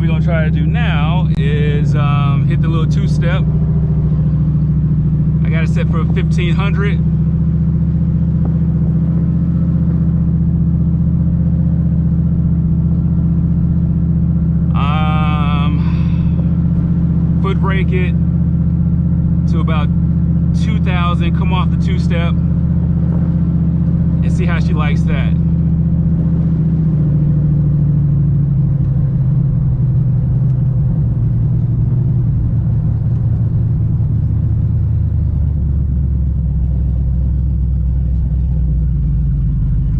what we're gonna try to do now is hit the little two-step. I got it set for 1500. Foot brake it to about 2000, come off the two-step and see how she likes that.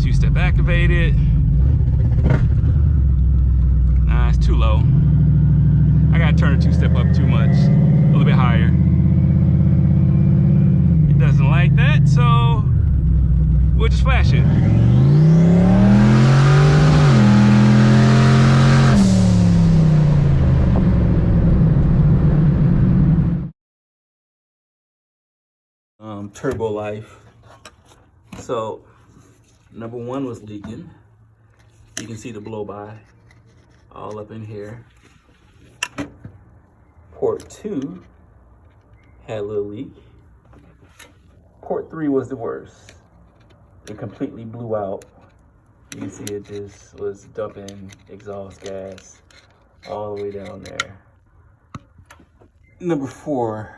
Two-step activated. Nah, it's too low. I gotta turn the two-step up too much, a little bit higher. It doesn't like that, so we'll just flash it. Turbo life. So number one was leaking. You can see the blow by all up in here. Port 2 had a little leak. Port 3 was the worst. It completely blew out. You can see it just was dumping exhaust gas all the way down there. Number 4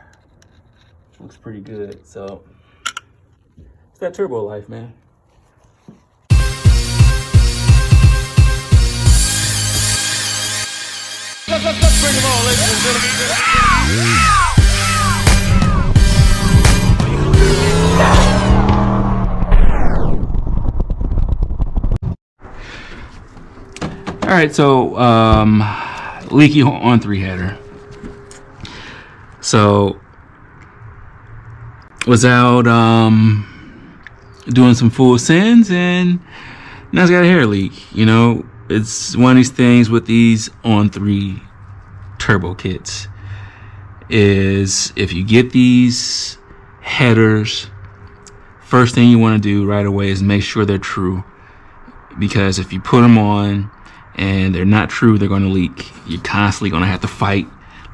looks pretty good. So it's that turbo life, man. Let's bring them on, ladies and gentlemen. All right, so leaky On3 header. So was out doing some full sends, and now it's got a hair leak. You know, it's one of these things with these On3 turbo kits is if you get these headers, first thing you want to do right away is make sure they're true, because if you put them on and they're not true, they're going to leak. You're constantly going to have to fight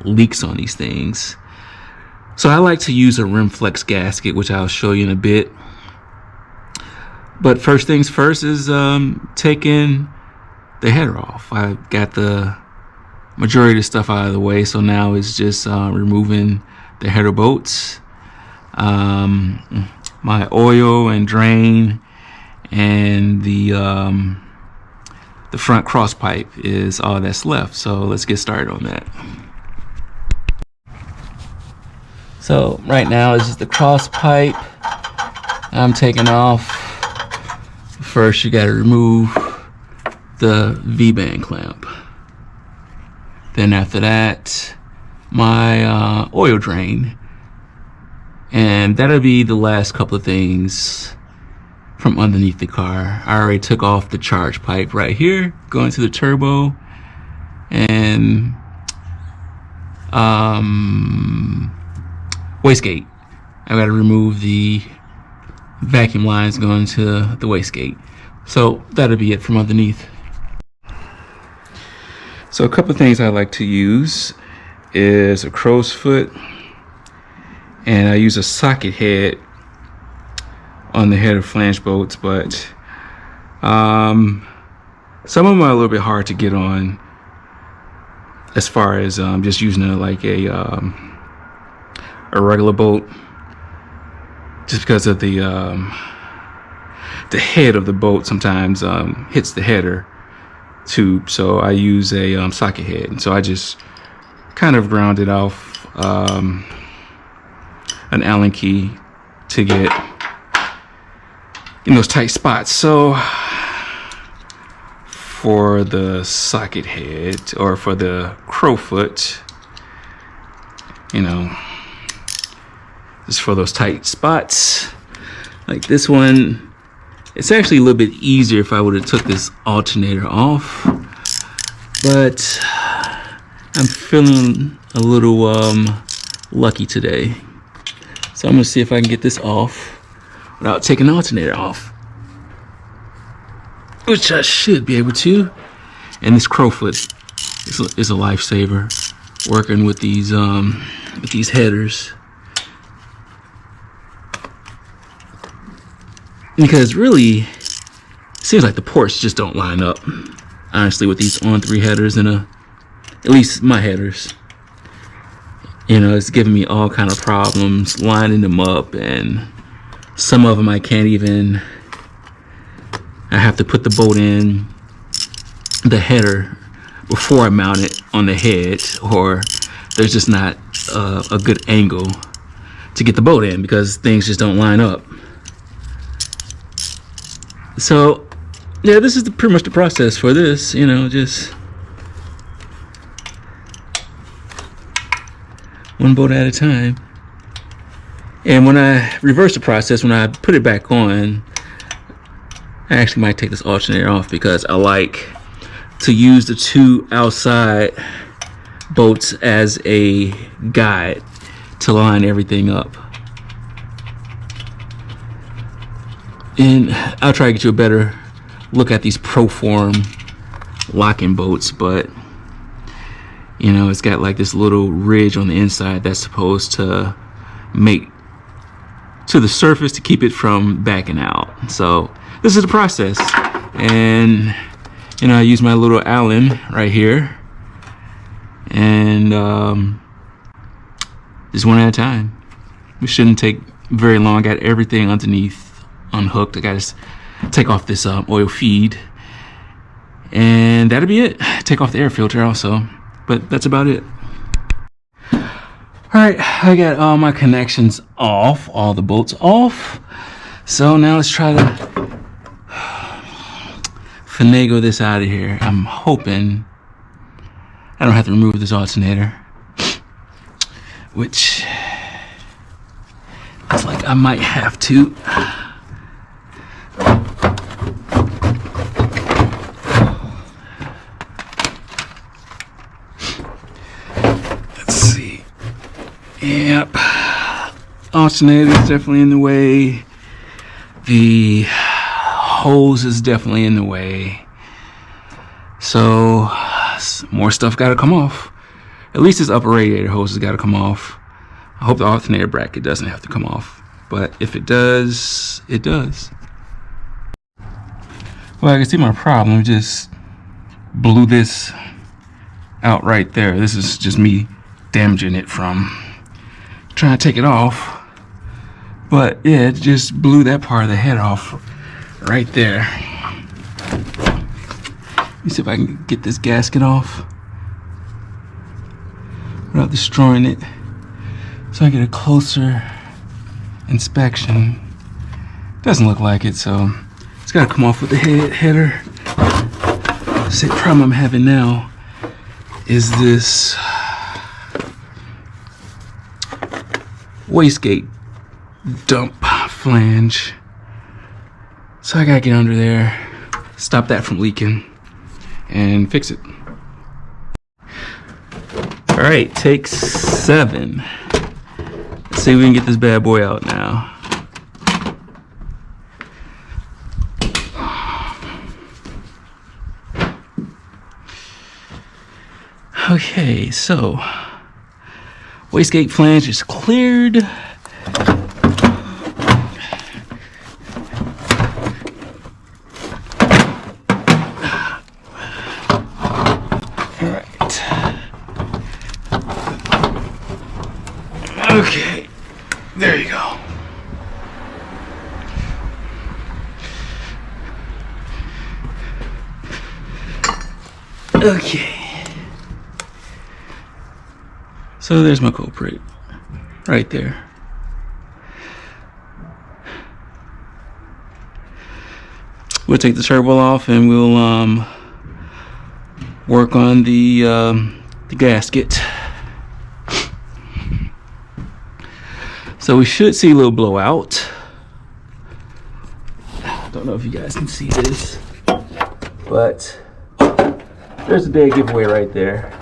leaks on these things. So I like to use a Rimflex gasket, which I'll show you in a bit. But first things first is taking the header off. I got the majority of the stuff out of the way, so now it's just removing the header bolts, my oil and drain, and the front cross pipe is all that's left. So let's get started on that. So right now it's just the cross pipe I'm taking off. First you got to remove the V-band clamp. Then after that, my oil drain. And that'll be the last couple of things from underneath the car. I already took off the charge pipe right here, going to the turbo. And wastegate. I gotta remove the vacuum lines going to the wastegate. So that'll be it from underneath. So a couple of things I like to use is a crow's foot, and I use a socket head on the header flange bolts, but some of them are a little bit hard to get on as far as just using it like a regular bolt, just because of the head of the bolt sometimes hits the header tube. So I use a socket head, and so I just kind of ground it off an Allen key to get in those tight spots. So for the socket head, or for the crow foot, you know, just for those tight spots like this one, it's actually a little bit easier if I would have took this alternator off, but I'm feeling a little lucky today. So I'm gonna see if I can get this off without taking the alternator off, which I should be able to. And this crow foot It's a lifesaver working with these headers, because really it seems like the ports just don't line up, honestly, with these On3 headers, and at least my headers. You know, it's giving me all kind of problems lining them up, and some of them I can't even. I have to put the bolt in the header before I mount it on the head, or there's just not a good angle to get the bolt in because things just don't line up. So yeah, this is pretty much the process for this, you know, just one bolt at a time. And when I reverse the process, when I put it back on, I actually might take this alternator off because I like to use the two outside bolts as a guide to line everything up. And I'll try to get you a better look at these Proform locking bolts, but you know, it's got like this little ridge on the inside that's supposed to make to the surface to keep it from backing out. So this is the process, and you know, I use my little Allen right here, and just one at a time. It shouldn't take very long. I got everything underneath unhooked. I got to take off this oil feed, and that'll be it. Take off the air filter also, but that's about it. All right, I got all my connections off, all the bolts off. So now let's try to finagle this out of here. I'm hoping I don't have to remove this alternator, which looks like I might have to. Let's see. Yep. Alternator is definitely in the way. The hose is definitely in the way. So more stuff got to come off. At least this upper radiator hose has got to come off. I hope the alternator bracket doesn't have to come off, but if it does, it does. Well, I can see my problem. Just blew this out right there. This is just me damaging it from trying to take it off. But yeah, it just blew that part of the head off right there. Let me see if I can get this gasket off without destroying it, so I get a closer inspection. Doesn't look like it, so it's got to come off with the header. The problem I'm having now is this wastegate dump flange. So I gotta get under there, stop that from leaking, and fix it. All right, take 7. Let's see if we can get this bad boy out now. Okay, so wastegate flange is cleared. Okay, there you go. Okay. So there's my culprit right there. We'll take the turbo off and we'll work on the gasket. So we should see a little blowout. Don't know if you guys can see this, but there's a dead giveaway right there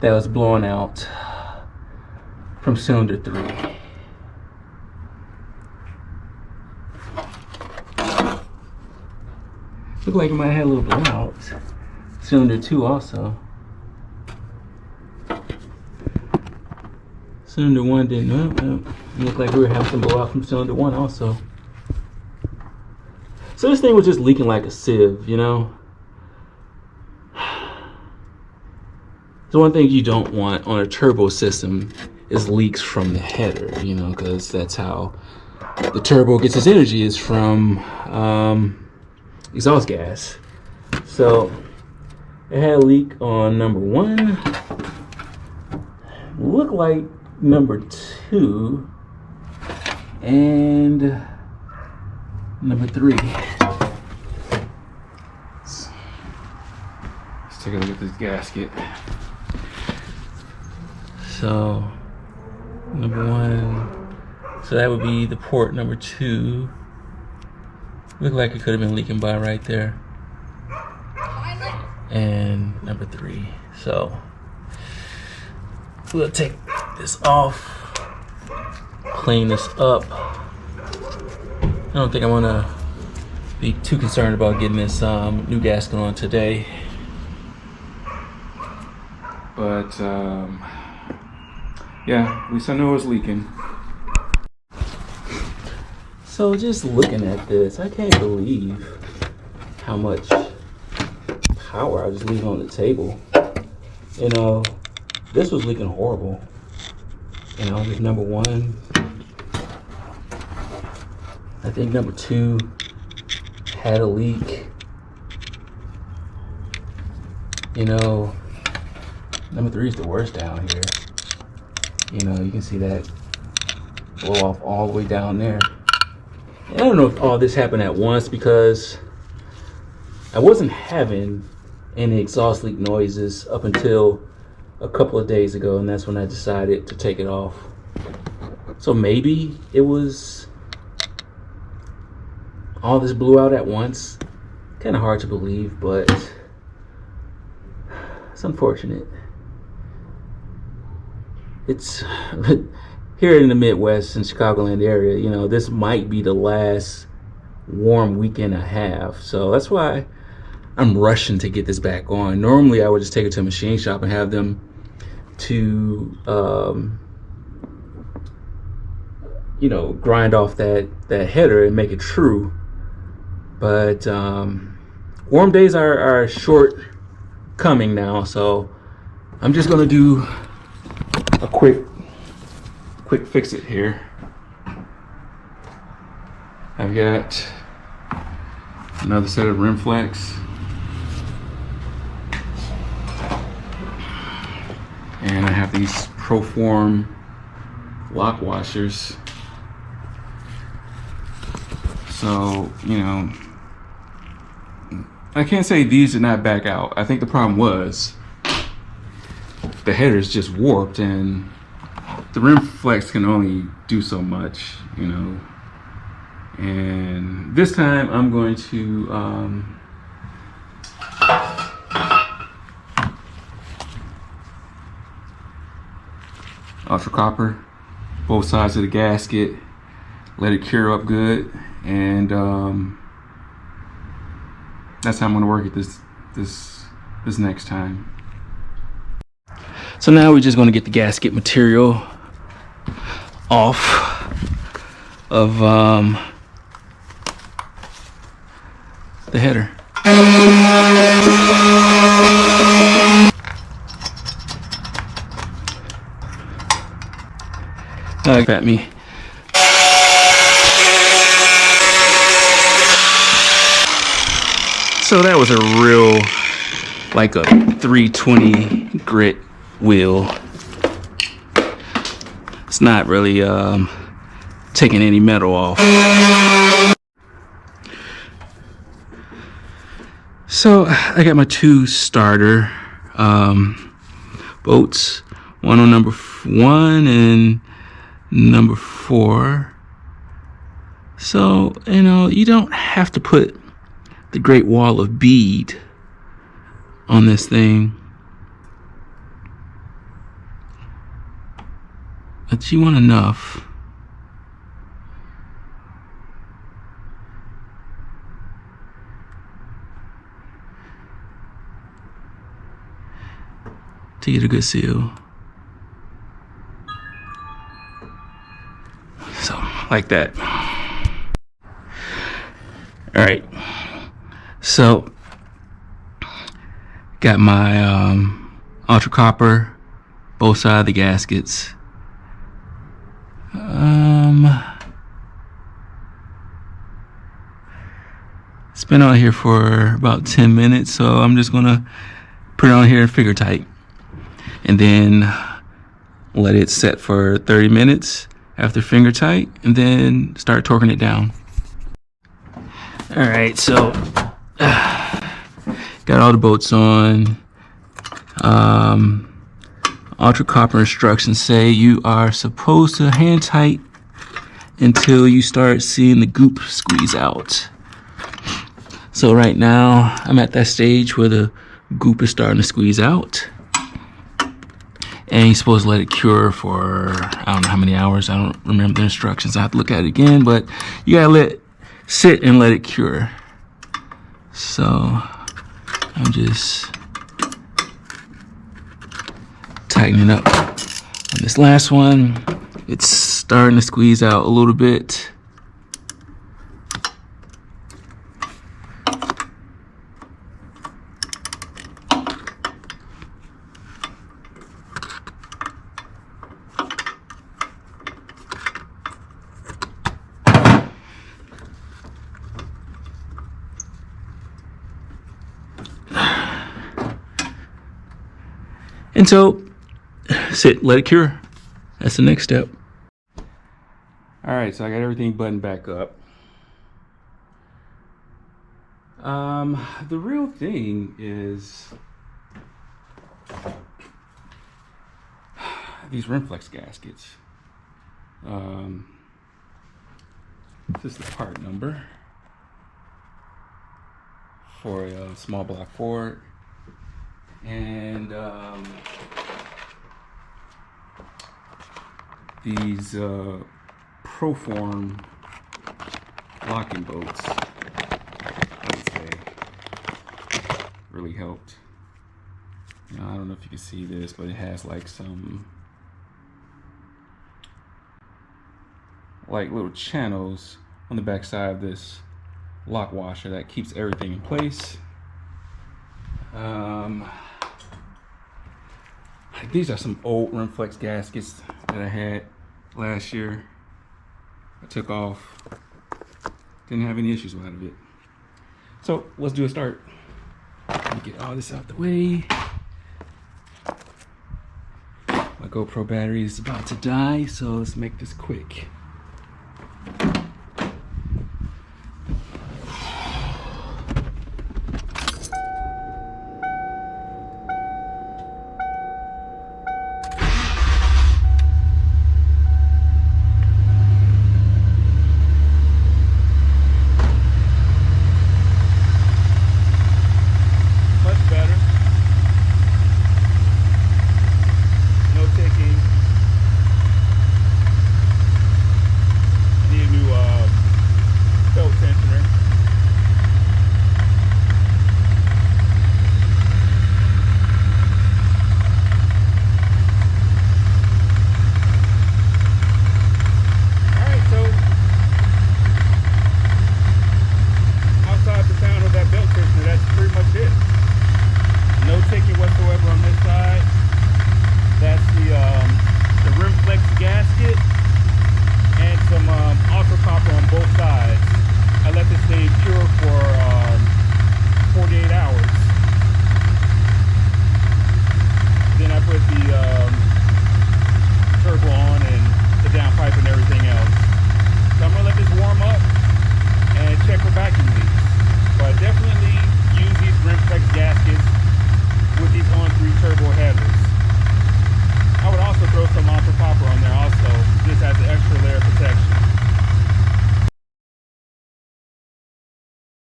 that was blowing out from cylinder 3. Looked like it might have had a little blowout. Cylinder 2 also. Cylinder 1 didn't. Well, looked like we were having some blowout from cylinder 1 also. So this thing was just leaking like a sieve, you know. So one thing you don't want on a turbo system is leaks from the header, you know, because that's how the turbo gets its energy, is from exhaust gas. So it had a leak on number 1. Looked like number 2 and number 3. Let's take a look at this gasket. So number 1, so that would be the port number 2. Looked like it could have been leaking by right there. And number 3. So we'll take this off, clean this up. I don't think I want to be too concerned about getting this new gasket on today. But yeah, at least I know it's leaking. So just looking at this, I can't believe how much power I just leave on the table. You know, this was leaking horrible. You know, this number 1. I think number 2 had a leak. You know, number 3 is the worst down here. You know, you can see that blow off all the way down there. And I don't know if all this happened at once, because I wasn't having any exhaust leak noises up until a couple of days ago, and that's when I decided to take it off. So maybe it was all this blew out at once. Kind of hard to believe, but it's unfortunate. It's here in the Midwest and Chicagoland area, you know, this might be the last warm weekend I have. So that's why I'm rushing to get this back on. Normally I would just take it to a machine shop and have them to you know, grind off that header and make it true. But warm days are short coming now, so I'm just gonna do a quick fix it here. I've got another set of Rimflex, and I have these Proform lock washers. So, you know, I can't say these did not back out. I think the problem was the header's just warped, and the Rimflex can only do so much, you know. And this time I'm going to ultra copper both sides of the gasket, let it cure up good, and that's how I'm going to work it this next time. So now we're just going to get the gasket material off of the header. At me. So that was a real, like a 320 grit wheel. It's not really taking any metal off. So I got my 2 starter bolts, one on number 1 and number 4. So, you know, you don't have to put the Great Wall of bead on this thing, but you want enough. To get a good seal. like that. All right, so got my ultra copper, both sides of the gaskets. It's been on here for about 10 minutes, so I'm just gonna put it on here in finger tight and then let it set for 30 minutes after finger tight, and then start torquing it down. All right, so got all the bolts on. Ultra copper instructions say you are supposed to hand tight until you start seeing the goop squeeze out. So right now I'm at that stage where the goop is starting to squeeze out, and you're supposed to let it cure for I don't know how many hours. I don't remember the instructions. I have to look at it again, but you gotta let it sit and let it cure. So I'm just tightening up on this last one. It's starting to squeeze out a little bit. And so, sit, let it cure. That's the next step. All right, so I got everything buttoned back up. The real thing is these Rimflex gaskets. This is the part number for a small block Ford. And these Proform locking bolts, I would say, really helped. You know, I don't know if you can see this, but it has like some like little channels on the back side of this lock washer that keeps everything in place. These are some old Rimflex gaskets that I had last year. I took off. Didn't have any issues out of it. So let's do a start. Let me get all this out the way. My GoPro battery is about to die, so let's make this quick.